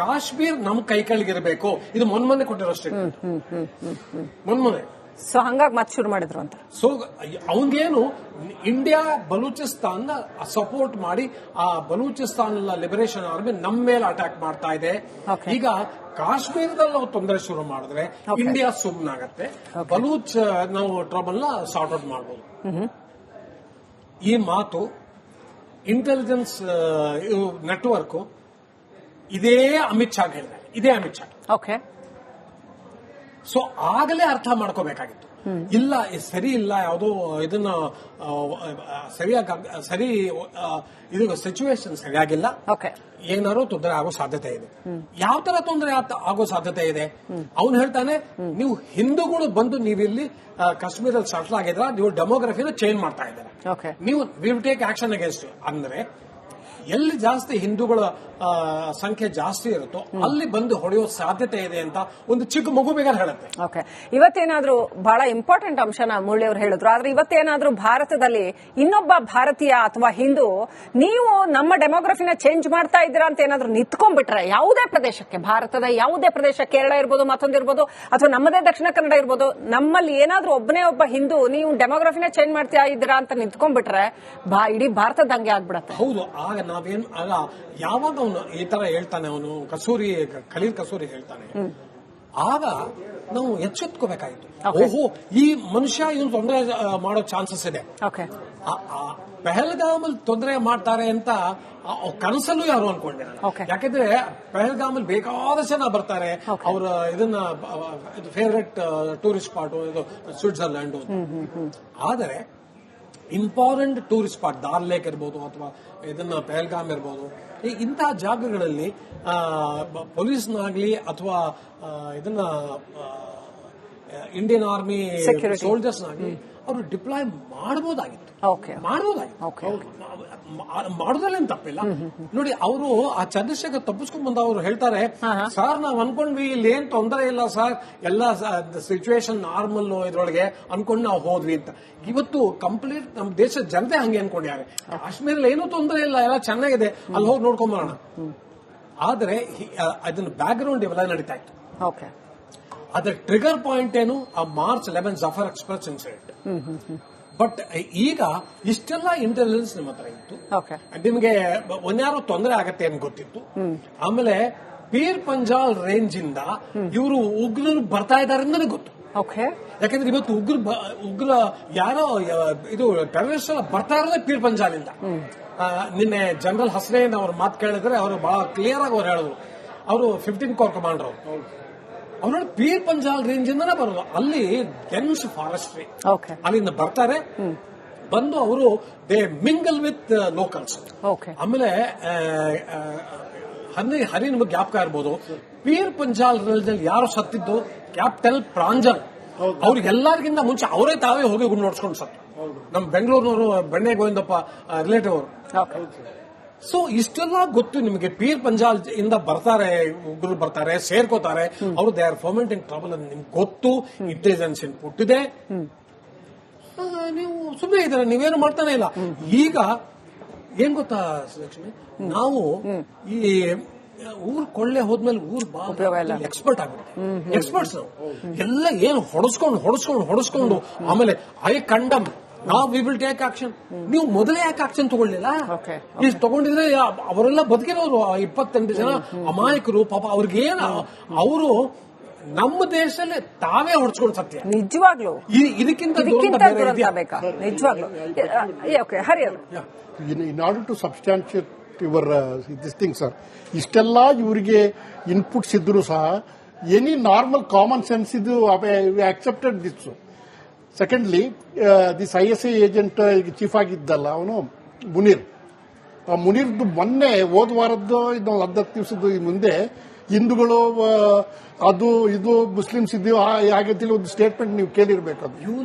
ಕಾಶ್ಮೀರ್ ನಮ್ ಕೈ ಕೆಳಗಿರಬೇಕು. ಇದು ಮೊನ್ನೆ ಕೊಟ್ಟಿರೋ ಸ್ಟೇಟ್ಮೆಂಟ್. ಮೊನ್ನೆ ಸೊ ಹಂಗಾಗಿ ಮತ್ತೆ ಶುರು ಮಾಡಿದ್ರು ಅಂತ. ಸೊ ಅವನಿಗೇನು ಇಂಡಿಯಾ ಬಲೂಚಿಸ್ತಾನ್ ಸಪೋರ್ಟ್ ಮಾಡಿ ಆ ಬಲೂಚಿಸ್ತಾನ್ ಲಿಬರೇಷನ್ ಆರ್ಮಿ ನಮ್ಮ ಮೇಲೆ ಅಟ್ಯಾಕ್ ಮಾಡ್ತಾ ಇದೆ. ಈಗ ಕಾಶ್ಮೀರದಲ್ಲಿ ನಾವು ತೊಂದರೆ ಶುರು ಮಾಡಿದ್ರೆ ಇಂಡಿಯಾ ಸುಮ್ಮನಾಗತ್ತೆ. ಬಲೂಚ್ ನಾವು ಟ್ರಬಲ್ ನ ಸಾರ್ಟ್ ಔಟ್ ಮಾಡಬಹುದು. ಈ ಮಾತು ಇಂಟೆಲಿಜೆನ್ಸ್ ನೆಟ್ವರ್ಕ್ ಇದೇ ಅಮಿತ್ ಶಾ ಹೇಳಿದೆ. ಇದೇ ಅಮಿತ್ ಶಾ. ಓಕೆ. ಸೊ ಆಗಲೇ ಅರ್ಥ ಮಾಡ್ಕೋಬೇಕಾಗಿತ್ತು. ಇಲ್ಲ ಸರಿ ಇಲ್ಲ, ಯಾವುದೋ ಇದನ್ನ ಸರಿ ಇದು ಸಿಚುವೇಶನ್ ಸರಿಯಾಗಿಲ್ಲ, ಏನಾರು ತೊಂದರೆ ಆಗೋ ಸಾಧ್ಯತೆ ಇದೆ. ಯಾವ ತರ ತೊಂದರೆ ಆಗೋ ಸಾಧ್ಯತೆ ಇದೆ? ಅವನು ಹೇಳ್ತಾನೆ, ನೀವು ಹಿಂದೂಗಳು ಬಂದು ನೀವಿಲ್ಲಿ ಕಾಶ್ಮೀರಲ್ಲಿ ಸೆಟ್ಲ್ ಆಗಿದ್ರ, ನೀವು ಡೆಮೋಗ್ರಫಿನ ಚೇಂಜ್ ಮಾಡ್ತಾ ಇದ್ದಾರೆ, ನೀವು ವಿಲ್ ಟೇಕ್ ಆಕ್ಷನ್ ಅಗೇನ್ಸ್ಟ್. ಅಂದ್ರೆ ಎಲ್ಲಿ ಜಾಸ್ತಿ ಹಿಂದೂಗಳ ಸಂಖ್ಯೆ ಜಾಸ್ತಿ ಇರುತ್ತೋ ಅಲ್ಲಿ ಬಂದು ಹೊಡೆಯೋ ಸಾಧ್ಯತೆ ಇದೆ ಅಂತ ಒಂದು ಚಿಕ್ಕ ಮಗು ಬೇಕಾದ್ರೆ ಹೇಳುತ್ತೆ. ಓಕೆ. ಇವತ್ತೇನಾದ್ರೂ ಬಹಳ ಇಂಪಾರ್ಟೆಂಟ್ ಅಂಶನ ಮುರಳಿ ಅವರು ಹೇಳಿದ್ರು. ಆದ್ರೆ ಇವತ್ತೇನಾದ್ರೂ ಭಾರತದಲ್ಲಿ ಇನ್ನೊಬ್ಬ ಭಾರತೀಯ ಅಥವಾ ಹಿಂದೂ ನೀವು ನಮ್ಮ ಡೆಮೋಗ್ರಫಿನ ಚೇಂಜ್ ಮಾಡ್ತಾ ಇದ್ದೀರಾ ಅಂತ ಏನಾದ್ರೂ ನಿಂತ್ಕೊಂಡ್ಬಿಟ್ರೆ ಯಾವುದೇ ಪ್ರದೇಶಕ್ಕೆ, ಭಾರತದ ಯಾವುದೇ ಪ್ರದೇಶ, ಕೇರಳ ಇರ್ಬೋದು, ಮತ್ತೊಂದಿರ್ಬೋದು, ಅಥವಾ ನಮ್ಮದೇ ದಕ್ಷಿಣ ಕನ್ನಡ ಇರ್ಬೋದು, ನಮ್ಮಲ್ಲಿ ಏನಾದ್ರೂ ಒಬ್ಬನೇ ಒಬ್ಬ ಹಿಂದೂ ನೀವು ಡೆಮೋಗ್ರಫಿನ ಚೇಂಜ್ ಮಾಡ್ತಾ ಇದ್ದೀರಾ ಅಂತ ನಿಂತ್ಕೊಂಡ್ಬಿಟ್ರೆ ಇಡೀ ಭಾರತದ ಹಂಗೆ ಆಗ್ಬಿಡತ್ತೆ. ಹೌದು. ಆಗ ನಾವೇನು ಆಗ ಯಾವಾಗ ಅವನು ಈ ತರ ಹೇಳ್ತಾನೆ, ಅವನು ಖಲೀಲ್ ಕಸೂರಿ ಹೇಳ್ತಾನೆ, ಆಗ ನಾವು ಎಚ್ಚೆತ್ಕೋಬೇಕಾಗಿತ್ತು. ಓಹೋ, ಈ ಮನುಷ್ಯ ಇವನು ತೊಂದರೆ ಮಾಡೋ ಚಾನ್ಸಸ್ ಇದೆ. ಪಹಲ್ಗಾಮಲ್ಲಿ ತೊಂದರೆ ಮಾಡ್ತಾರೆ ಅಂತ ಕನಸಲ್ಲೂ ಯಾರು ಅನ್ಕೊಂಡಿರಲ್ಲ. ಯಾಕಂದ್ರೆ ಪಹಲ್ಗಾಮಲ್ಲಿ ಬೇಕಾದಷ್ಟು ಜನ ಬರ್ತಾರೆ. ಅವರ ಇದನ್ನ ಫೇವರೆಟ್ ಟೂರಿಸ್ಟ್ ಸ್ಪಾಟ್ ಇದು ಸ್ವಿಟ್ಜರ್ಲ್ಯಾಂಡ್. ಆದರೆ ಇಂಪಾರ್ಟೆಂಟ್ ಟೂರಿಸ್ಟ್ ಸ್ಪಾಟ್ ದಾಲ್ ಲೇಕ್ ಇರ್ಬೋದು ಅಥವಾ ಇದನ್ನ ಪಹಲ್ಗಾಮ್ ಇರ್ಬೋದು, ಇಂತಹ ಜಾಗಗಳಲ್ಲಿ ಪೊಲೀಸ್ನಾಗ್ಲಿ ಅಥವಾ ಇದನ್ನ ಇಂಡಿಯನ್ ಆರ್ಮಿ ಸೋಲ್ಜರ್ಸ್ನಾಗ್ಲಿ ಅವರು ಡಿಪ್ಲಾಯ್ ಮಾಡಬಹುದಾಗಿತ್ತು. ಮಾಡೋದ್ರಲ್ಲೇನು ತಪ್ಪಿಲ್ಲ. ನೋಡಿ, ಅವರು ಆ ಚಂದ್ರಶೇಖರ್ ತಪ್ಪಿಸ್ಕೊಂಡ್ ಬಂದ ಅವರು ಹೇಳ್ತಾರೆ, ಸರ್ ನಾವ್ ಅನ್ಕೊಂಡ್ವಿ ಇಲ್ಲಿ ಏನ್ ತೊಂದರೆ ಇಲ್ಲ ಸರ್, ಎಲ್ಲ ಸಿಚುವೇಶನ್ ನಾರ್ಮಲ್ ಇದ್ರೊಳಗೆ ಅನ್ಕೊಂಡ್ ನಾವು ಹೋದ್ವಿ ಅಂತ. ಇವತ್ತು ಕಂಪ್ಲೀಟ್ ನಮ್ಮ ದೇಶದ ಜನತೆ ಹಂಗೆ ಅನ್ಕೊಂಡಿದ್ದಾರೆ. ಕಾಶ್ಮೀರಲ್ಲಿ ಏನೂ ತೊಂದರೆ ಇಲ್ಲ, ಎಲ್ಲ ಚೆನ್ನಾಗಿದೆ, ಅಲ್ಲಿ ಹೋಗಿ ನೋಡ್ಕೊಂಬರೋಣ. ಆದ್ರೆ ಅದನ್ನ ಬ್ಯಾಕ್ ಗ್ರೌಂಡ್ ಇವೆಲ್ಲ ನಡೀತಾ ಇತ್ತು. ಅದ್ರ ಟ್ರಿಗರ್ ಪಾಯಿಂಟ್ ಏನು? ಆ March 11 Zafar express incident. But ಈಗ ಇಷ್ಟೆಲ್ಲ ಇಂಟೆಲಿಜೆನ್ಸ್ ನಿಮ್ಮ ಹತ್ರ ಇತ್ತು, ನಿಮಗೆ ಒಂದ್ಯಾರೋ ತೊಂದರೆ ಆಗತ್ತೆ ಅಂತ ಗೊತ್ತಿತ್ತು. ಆಮೇಲೆ ಪೀರ್ ಪಂಜಾಲ್ ರೇಂಜ್ ಇಂದ ಇವರು ಉಗ್ರರು ಬರ್ತಾ ಇದಾರೆ ಅಂತ ಗೊತ್ತು. ಯಾಕಂದ್ರೆ ಇವತ್ತು ಉಗ್ರ ಯಾರೋ ಇದು ಟೆರರಿಸ್ಟ್ ಎಲ್ಲ ಬರ್ತಾ ಇರೋದೇ ಪೀರ್ ಪಂಜಾಲಿಂದ. ನಿನ್ನೆ ಜನರಲ್ ಹಸನೇನ್ ಅವ್ರ ಮಾತು ಕೇಳಿದ್ರೆ ಅವರು ಬಹಳ ಕ್ಲಿಯರ್ ಆಗಿ ಅವ್ರು ಹೇಳಿದ್ರು, ಅವರು 15 ಕೋರ್ ಕಮಾಂಡರ್ ಅವ್ರು ಪೀರ್ ಪಂಜಾಲ್ ರೇಂಜ್ ಇಂದನೇ ಬರೋದು. ಅಲ್ಲಿ ಡೆನ್ಸ್ ಫಾರೆಸ್ಟ್ರಿ, ಅಲ್ಲಿಂದ ಬರ್ತಾರೆ. ಬಂದು ಅವರು ದೇ ಮಿಂಗಲ್ ವಿತ್ ಲೋಕಲ್ಸ್. ಆಮೇಲೆ ಹರಿ ನಿಮಗೆ ಜ್ಞಾಪಕ ಇರ್ಬೋದು, ಪೀರ್ ಪಂಜಾಲ್ ರೇಂಜ್ ಯಾರು ಸತ್ತಿದ್ದು ಕ್ಯಾಪ್ಟನ್ ಪ್ರಾಂಜಲ್. ಅವ್ರಿಗೆಲ್ಲರಿಗಿಂತ ಮುಂಚೆ ಅವರೇ ತಾವೇ ಹೋಗಿ ಗುಂಡು ನೋಡ್ಸ್ಕೊಂಡು ಸತ್ತು. ನಮ್ಮ ಬೆಂಗಳೂರಿನವರು ಬೆಣ್ಣೆ ಗೋವಿಂದಪ್ಪ ರಿಲೇಟಿವ್ ಅವರು. ಸೊ ಇಷ್ಟೆಲ್ಲ ಗೊತ್ತು ನಿಮಗೆ. ಪೀರ್ ಪಂಜಾಲ್ ಇಂದ ಬರ್ತಾರೆ, ಉಗ್ರರು ಬರ್ತಾರೆ, ಸೇರ್ಕೋತಾರೆ, ಅವರು ದೇ ಆರ್ ಫರ್ಮೆಂಟಿಂಗ್ ಟ್ರಬಲ್ ಅಂತ ನಿಮ್ಗೆ ಗೊತ್ತು. ಇಂಟೆಲಿಜೆನ್ಸ್ ಇನ್ಪುಟ್ ಇದೆ, ನೀವು ಸುಮ್ಮನೆ ಇದ್ದಾರೆ, ನೀವೇನು ಮಾಡ್ತಾನೆ ಇಲ್ಲ. ಈಗ ಏನ್ ಗೊತ್ತಾ ಲಕ್ಷ್ಮಿ, ನಾವು ಈ ಊರ್ ಕೊಳ್ಳೆ ಹೋದ್ಮೇಲೆ ಊರ್ ಎಕ್ಸ್ಪರ್ಟ್ ಆಗ್ಬಿಡುತ್ತೆ. ಎಕ್ಸ್ಪರ್ಟ್ಸ್ ನಾವು ಎಲ್ಲ ಏನು ಹೊಡೆಸ್ಕೊಂಡು ಆಮೇಲೆ ಐ ಕಂಡಮ್, ನಾವು ವಿ ವಿಲ್ ಟೇಕ್ ಆಕ್ಷನ್. ನೀವು ಮೊದಲೇ ಯಾಕೆ ಆಕ್ಷನ್ ತಗೊಳ್ಳಿಲ್ಲ? ಈಗ ತಗೊಂಡಿದ್ರೆ ಅವರೆಲ್ಲ ಬದುಕಿರೋರು 28 ಜನ ಅಮಾಯಕರು ಪಾಪ. ಅವ್ರಿಗೇನು ಅವರು ನಮ್ಮ ದೇಶದಲ್ಲಿ ತಾವೇ ಹೊಡ್ಸ್ಕೊಂಡು ಸತ್ಯ. ನಿಜವಾಗ್ಲು ಇದಕ್ಕಿಂತ ನಿಜವಾಗ್ಲು in order to substantiate your this thing sir, ಇಷ್ಟೆಲ್ಲ ಇವರಿಗೆ ಇನ್ಪುಟ್ಸ್ ಇದ್ರು ಸಹ ಎನಿ ನಾರ್ಮಲ್ ಕಾಮನ್ ಸೆನ್ಸ್ ಇದು accepted this. Secondly, this ISI agent chief ಆಗಿದ್ದಲ್ಲ ಅವನು ಮುನೀರ್ದು ಮೊನ್ನೆ ಹೋದ ವಾರದ್ದು 10 ದಿವಸದ್ದು ಮುಂದೆ ಹಿಂದೂಗಳು ಅದು ಇದು ಮುಸ್ಲಿಮ್ಸ್ ಇದು ಹಾಗೆ ಒಂದು ಸ್ಟೇಟ್ಮೆಂಟ್ ನೀವು ಕೇಳಿರ್ಬೇಕು. ಅದು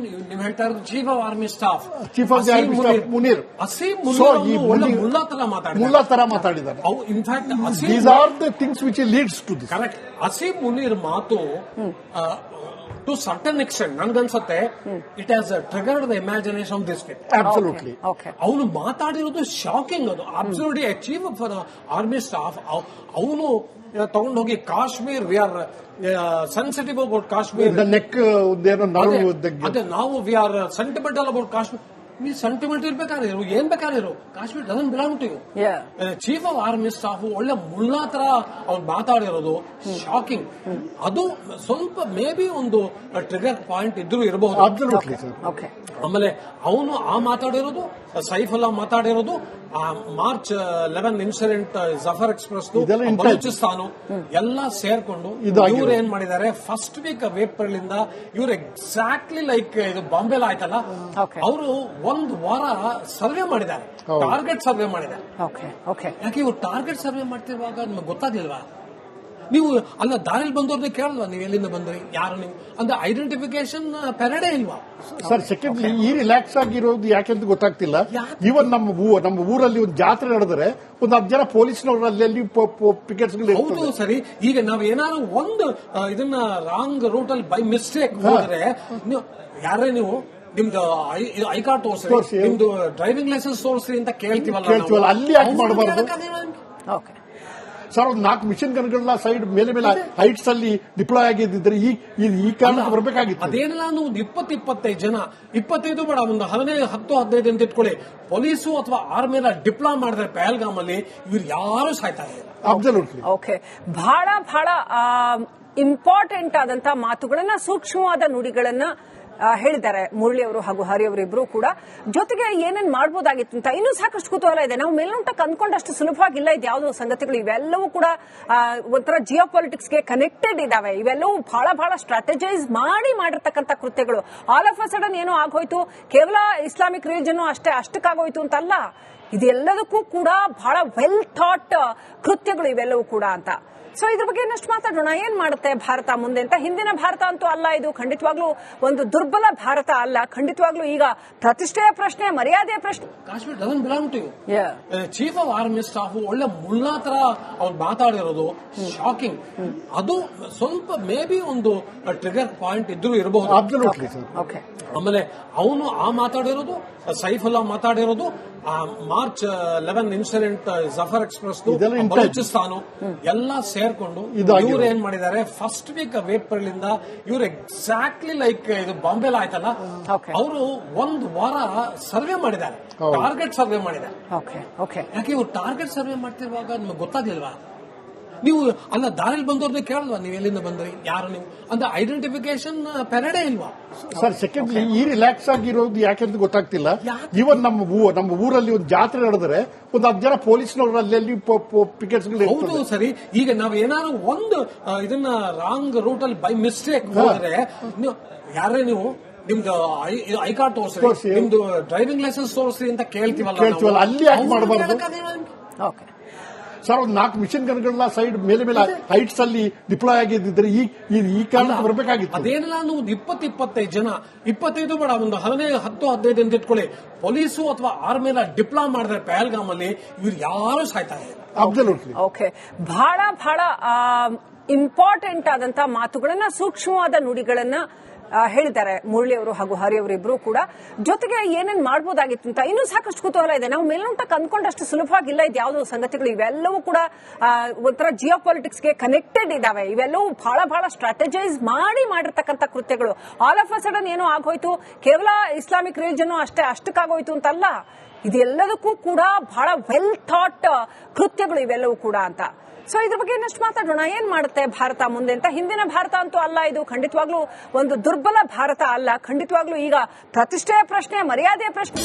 ನೀವು ಹೇಳ್ತಾ ಇರೋದು chief of army staff Munir ಮುಲ್ಲಾ ತರ ಮಾತಾಡಿದ್ದಾರೆ. These are the things which leads to this. Correct. Asim Munir ಮಾತು ಟು ಸರ್ಟನ್ ಎಕ್ಸ್ಟೆಂಟ್ ನನ್ಗನ್ಸುತ್ತೆ it has triggered the imagination of this kid. Absolutely. ಅವನು ಮಾತಾಡಿರೋದು ಶಾಕಿಂಗ್. ಅದು absolutely achieve for army staff. ಅವನು ತಗೊಂಡೋಗಿ Kashmir, we are sensitive about Kashmir, ನೆಕ್ ಅದೇ ನಾವು we are sentimental about Kashmir. ನೀ ಸೆಂಟಿಮೆಂಟ್ ಇರ್ಬೇಕಾದ್ರೆ ಏನ್ ಬೇಕಾದ್ರೆ Kashmir doesn't belong to you. Chief of army staff ಒಳ್ಳೆ ಮುಳ್ಳಾ ತರ ಅವ್ರು ಮಾತಾಡಿರೋದು ಶಾಕಿಂಗ್. ಅದು ಸ್ವಲ್ಪ ಮೇ ಬಿ ಒಂದು ಟ್ರಿಗರ್ ಪಾಯಿಂಟ್ ಇದ್ರೂ ಇರಬಹುದು. ಆಮೇಲೆ ಅವನು ಮಾತಾಡಿರೋದು, ಸೈಫುಲ್ಲಾ ಮಾತಾಡಿರೋದು, March 11 incident, Jaffar express, Balochistan ಎಲ್ಲ ಸೇರ್ಕೊಂಡು ಇವ್ರು ಏನ್ ಮಾಡಿದ್ದಾರೆ, ಫಸ್ಟ್ ವೀಕ್ ಆಫ್ ಏಪ್ರಿಲ್ ಇಂದ ಇವ್ರು ಎಕ್ಸಾಕ್ಟ್ಲಿ ಲೈಕ್ ಇದು ಬಾಂಬೆಲ್ ಆಯ್ತಲ್ಲ, ಅವರು ಒಂದು ವಾರ ಸರ್ವೆ ಮಾಡಿದ್ದಾರೆ, ಟಾರ್ಗೆಟ್ ಸರ್ವೆ ಮಾಡಿದ್ದಾರೆ. ಯಾಕೆ ಇವ್ರು ಟಾರ್ಗೆಟ್ ಸರ್ವೆ ಮಾಡ್ತಿರುವಾಗ ನಿಮ್ಗೆ ಗೊತ್ತಾಗ್ಲಿಲ್ವಾ? ನೀವು ಅಲ್ಲ ದಾರಿಲಿ ಬಂದವ್ರನ್ನ ಕೇಳಲ್ವಾ, ನೀವು ಎಲ್ಲಿಂದ ಬಂದ್ರಿ, ಯಾರು ನೀವು ಅಂದ್ರೆ ಐಡೆಂಟಿಫಿಕೇಶನ್ ಪೆರಡೇ ಇಲ್ವಾ ಸರ್? ಸೆಕೆಂಡ್ಲಿ ಈ ರಿಲ್ಯಾಕ್ಸ್ ಆಗಿರೋದು ಯಾಕೆಂತ ಗೊತ್ತಾಗ್ತಿಲ್ಲ. ಇವನ್ ನಮ್ಮ ಊರಲ್ಲಿ ಒಂದು ಜಾತ್ರೆ ನಡೆದರೆ ಒಂದು 10 ಜನ ಪೊಲೀಸ್ನವರು ಅಲ್ಲಿ ಪಿಕೆಟ್ಸ್. ಹೌದು ಸರಿ. ಈಗ ನಾವ್ ಏನಾದ್ರು ಒಂದು ಇದನ್ನ ರಾಂಗ್ ರೂಟ್ ಅಲ್ಲಿ ಬೈ ಮಿಸ್ಟೇಕ್ ಹೋದ್ರೆ ಯಾರೇ ನೀವು ನಿಮ್ದು ಐ ಕಾರ್ಡ್ ತೋರಿಸ್ರಿ, ನಿಮ್ದು ಡ್ರೈವಿಂಗ್ ಲೈಸೆನ್ಸ್ ತೋರಿಸ್ರಿ ಅಂತ ಕೇಳ್ತೀವಲ್ಲ, ಅಲ್ಲಿ ಯಾಕೆ ಮಾಡಬಾರ್ದು ಸರ್? 4 ಮಿಷನ್ ಗನ್ಗಳನ್ನ ಸೈಡ್ ಮೇಲೆ ಹೈಟ್ಸ್ ಅಲ್ಲಿ ಡಿಪ್ಲಾಯ್ ಆಗಿದ್ದಿದ್ರೆ ಈ ಕಾರಣಕ್ಕೆ ಬರಬೇಕಾಗಿತ್ತು. ಅದೇನಿಲ್ಲ, ಒಂದು 20-25 ಜನ, 25 ಬೇಡ, ಒಂದು 10-15 ಅಂತ ಇಟ್ಕೊಳ್ಳಿ, ಪೊಲೀಸು ಅಥವಾ ಆರ್ಮಿ ಡಿಪ್ಲಾಯ್ ಮಾಡಿದ್ರೆ ಪಹಲ್ಗಾಮ್ ಅಲ್ಲಿ ಇವ್ರು ಯಾರು ಸಾಯ್ತಾ ಇಲ್ಲ. ಅಬ್ಸಲ್ಯೂಟ್ಲಿ. ಓಕೆ, ಬಹಳ ಬಹಳ ಇಂಪಾರ್ಟೆಂಟ್ ಆದಂತಹ ಮಾತುಗಳನ್ನ, ಸೂಕ್ಷ್ಮವಾದ ನುಡಿಗಳನ್ನ ಹೇಳಿದ್ದಾರೆ ಮುರಳಿ ಅವರು ಹಾಗೂ ಹರಿ ಅವರು ಇಬ್ರು ಕೂಡ. ಜೊತೆಗೆ ಏನೇನ್ ಮಾಡಬಹುದಾಗಿತ್ತು ಅಂತ ಇನ್ನೂ ಸಾಕಷ್ಟು ಕುತೂಹಲ ಇದೆ. ನಾವು ಮೇಲ್ನೋಟಕ್ಕೆ ಅಂದ್ಕೊಂಡಷ್ಟು ಸುಲಭವಾಗಿಲ್ಲ ಇದು ಯಾವುದೋ ಸಂಗತಿಗಳು. ಇವೆಲ್ಲವೂ ಕೂಡ ಒಂಥರ ಜಿಯೋ ಪಾಲಿಟಿಕ್ಸ್ ಗೆ ಕನೆಕ್ಟೆಡ್ ಇದಾವೆ. ಇವೆಲ್ಲವೂ ಬಹಳ ಬಹಳ ಸ್ಟ್ರಾಟಜೈಸ್ ಮಾಡಿರ್ತಕ್ಕಂಥ ಕೃತ್ಯಗಳು. ಆಲ್ ಆಫ್ ಅ ಸಡನ್ ಏನೋ ಆಗೋಯ್ತು, ಕೇವಲ ಇಸ್ಲಾಮಿಕ್ ರಿಲಿಜನ್ ಅಷ್ಟಕ್ಕಾಗೋಯ್ತು ಅಂತಲ್ಲ, ಇದೆಲ್ಲದಕ್ಕೂ ಕೂಡ ಬಹಳ ವೆಲ್ ಥಾಟ್ ಕೃತ್ಯಗಳು ಇವೆಲ್ಲವೂ ಕೂಡ ಅಂತ. ಸೊ ಇದ್ರ ಬಗ್ಗೆ ಇನ್ನಷ್ಟು ಮಾತಾಡೋಣ. ಏನ್ ಮಾಡುತ್ತೆ ಭಾರತ ಮುಂದೆ ಅಂತ. ಹಿಂದಿನ ಭಾರತ ಅಂತೂ ಅಲ್ಲ ಇದು, ಖಂಡಿತವಾಗ್ಲೂ ಒಂದು ದುರ್ಬಲ ಭಾರತ ಅಲ್ಲ. ಖಂಡಿತವಾಗ್ಲೂ ಈಗ ಪ್ರತಿಷ್ಠೆಯ ಪ್ರಶ್ನೆ, ಮರ್ಯಾದೆಯ ಪ್ರಶ್ನೆ. Kashmir doesn't belong to you. Chief of army staff ಒಳ್ಳೆ ಮುಳ್ಳಾ ತರ ಅವ್ರು ಮಾತಾಡಿರೋದು ಶಾಕಿಂಗ್. ಅದು ಸ್ವಲ್ಪ ಮೇ ಬಿ ಒಂದು ಟ್ರಿಗರ್ ಪಾಯಿಂಟ್ ಇದ್ರೂ ಇರಬಹುದು. ಆಮೇಲೆ ಅವನು ಮಾತಾಡಿರೋದು, ಸೈಫುಲ್ಲಾ ಮಾತಾಡಿರೋದು, March 11 incident, Jaffar express, Balochistan ಎಲ್ಲ ಸೇರ್ಕೊಂಡು ಇವ್ರು ಏನ್ ಮಾಡಿದ್ದಾರೆ, ಫಸ್ಟ್ ವೀಕ್ ಆಫ್ ಏಪ್ರಿಲ್ ಇಂದ ಇವ್ರು ಎಕ್ಸಾಕ್ಟ್ಲಿ ಲೈಕ್ ಇದು ಬಾಂಬೆಲ್ ಆಯ್ತಲ್ಲ, ಅವರು ಒಂದು ವಾರ ಸರ್ವೆ ಮಾಡಿದ್ದಾರೆ, ಟಾರ್ಗೆಟ್ ಸರ್ವೆ ಮಾಡಿದ್ದಾರೆ. ಯಾಕೆ ಇವ್ರು ಟಾರ್ಗೆಟ್ ಸರ್ವೆ ಮಾಡ್ತಿರುವಾಗ ನಿಮ್ಗೆ ಗೊತ್ತಾಗ್ಲಿಲ್ವಾ? ನೀವು ಅಲ್ಲ ದಾರಿಲಿ ಬಂದವ್ರನ್ನ ಕೇಳಲ್ವಾ, ನೀವು ಎಲ್ಲಿಂದ ಬಂದ್ರಿ, ಯಾರು ನೀವು ಅಂದ್ರೆ ಐಡೆಂಟಿಫಿಕೇಶನ್ ಪೆರಡೇ ಇಲ್ವಾ ಸರ್? ಸೆಕೆಂಡ್ಲಿ ಈ ರಿಲ್ಯಾಕ್ಸ್ ಆಗಿರೋದು ಯಾಕೆಂತ ಗೊತ್ತಾಗ್ತಿಲ್ಲ. ಇವನ್ ನಮ್ಮ ಊರಲ್ಲಿ ಒಂದು ಜಾತ್ರೆ ನಡೆದರೆ ಒಂದು 10 ಜನ ಪೊಲೀಸ್ನವರು ಅಲ್ಲಿ ಪಿಕೆಟ್ಸ್. ಹೌದು ಸರಿ. ಈಗ ನಾವ್ ಏನಾದ್ರು ಒಂದು ಇದನ್ನ ರಾಂಗ್ ರೂಟ್ ಅಲ್ಲಿ ಬೈ ಮಿಸ್ಟೇಕ್ ಹೋದ್ರೆ ಯಾರೇ ನೀವು ನಿಮ್ದು ಐ ಕಾರ್ಡ್ ತೋರಿಸ್ರಿ, ನಿಮ್ದು ಡ್ರೈವಿಂಗ್ ಲೈಸೆನ್ಸ್ ತೋರಿಸ್ರಿ ಅಂತ ಕೇಳ್ತೀವಲ್ಲ, ಅಲ್ಲಿ ಯಾಕೆ ಮಾಡಬಾರ್ದು ಸರ್? ಒಂದು 4 ಮಿಷನ್ ಗನ್ಗಳನ್ನ ಸೈಡ್ ಮೇಲೆ ಹೈಟ್ಸ್ ಅಲ್ಲಿ ಡಿಪ್ಲಾಯ್ ಆಗಿದ್ದಿದ್ರೆ ಈ ಕಾರಣಕ್ಕೆ ಬರಬೇಕಾಗಿತ್ತು. ಅದೇನಿಲ್ಲ, ಒಂದು 20-25 ಜನ, 25 ಬೇಡ, ಒಂದು 10-15 ಅಂತ ಇಟ್ಕೊಳ್ಳಿ, ಪೊಲೀಸು ಅಥವಾ ಆರ್ಮಿ ಡಿಪ್ಲಾಯ್ ಮಾಡಿದ್ರೆ ಪಹಲ್ಗಾಮ್ ಅಲ್ಲಿ ಇವ್ರು ಯಾರು ಸಾಯ್ತಾ ಇಲ್ಲ. ಅಬ್ಸಲ್ಯೂಟ್ಲಿ. ಓಕೆ, ಬಹಳ ಬಹಳ ಇಂಪಾರ್ಟೆಂಟ್ ಆದಂತಹ ಮಾತುಗಳನ್ನ, ಸೂಕ್ಷ್ಮವಾದ ನುಡಿಗಳನ್ನ ಹೇಳಿದ್ದಾರೆ ಮುರಳಿ ಅವರು ಹಾಗೂ ಹರಿ ಅವರು ಇಬ್ರು ಕೂಡ. ಜೊತೆಗೆ ಏನೇನ್ ಮಾಡಬಹುದಾಗಿತ್ತು ಅಂತ ಇನ್ನೂ ಸಾಕಷ್ಟು ಕುತೂಹಲ ಇದೆ. ನಾವು ಮೇಲ್ನೋಟಕ್ಕೆ ಅಂದ್ಕೊಂಡಷ್ಟು ಸುಲಭವಾಗಿಲ್ಲ ಇದು ಯಾವುದೋ ಸಂಗತಿಗಳು. ಇವೆಲ್ಲವೂ ಕೂಡ ಒಂಥರ ಜಿಯೋ ಪಾಲಿಟಿಕ್ಸ್ ಗೆ ಕನೆಕ್ಟೆಡ್ ಇದಾವೆ. ಇವೆಲ್ಲವೂ ಬಹಳ ಬಹಳ ಸ್ಟ್ರಾಟಜೈಸ್ ಮಾಡಿರ್ತಕ್ಕಂಥ ಕೃತ್ಯಗಳು. ಆಲ್ ಆಫ್ ಅ ಸಡನ್ ಏನೋ ಆಗೋಯ್ತು, ಕೇವಲ ಇಸ್ಲಾಮಿಕ್ ರಿಲಿಜನ್ ಅಷ್ಟಕ್ಕಾಗೋಯ್ತು ಅಂತಲ್ಲ, ಇದೆಲ್ಲದಕ್ಕೂ ಕೂಡ ಬಹಳ ವೆಲ್ ಥಾಟ್ ಕೃತ್ಯಗಳು ಇವೆಲ್ಲವೂ ಕೂಡ ಅಂತ. ಸೊ ಇದ್ರ ಬಗ್ಗೆ ಇನ್ನಷ್ಟು ಮಾತಾಡೋಣ. ಏನ್ ಮಾಡುತ್ತೆ ಭಾರತ ಮುಂದೆ ಅಂತ. ಹಿಂದಿನ ಭಾರತ ಅಂತೂ ಅಲ್ಲ ಇದು, ಖಂಡಿತವಾಗ್ಲೂ ಒಂದು ದುರ್ಬಲ ಭಾರತ ಅಲ್ಲ. ಖಂಡಿತವಾಗ್ಲೂ ಈಗ ಪ್ರತಿಷ್ಠೆಯ ಪ್ರಶ್ನೆ, ಮರ್ಯಾದೆಯ ಪ್ರಶ್ನೆ.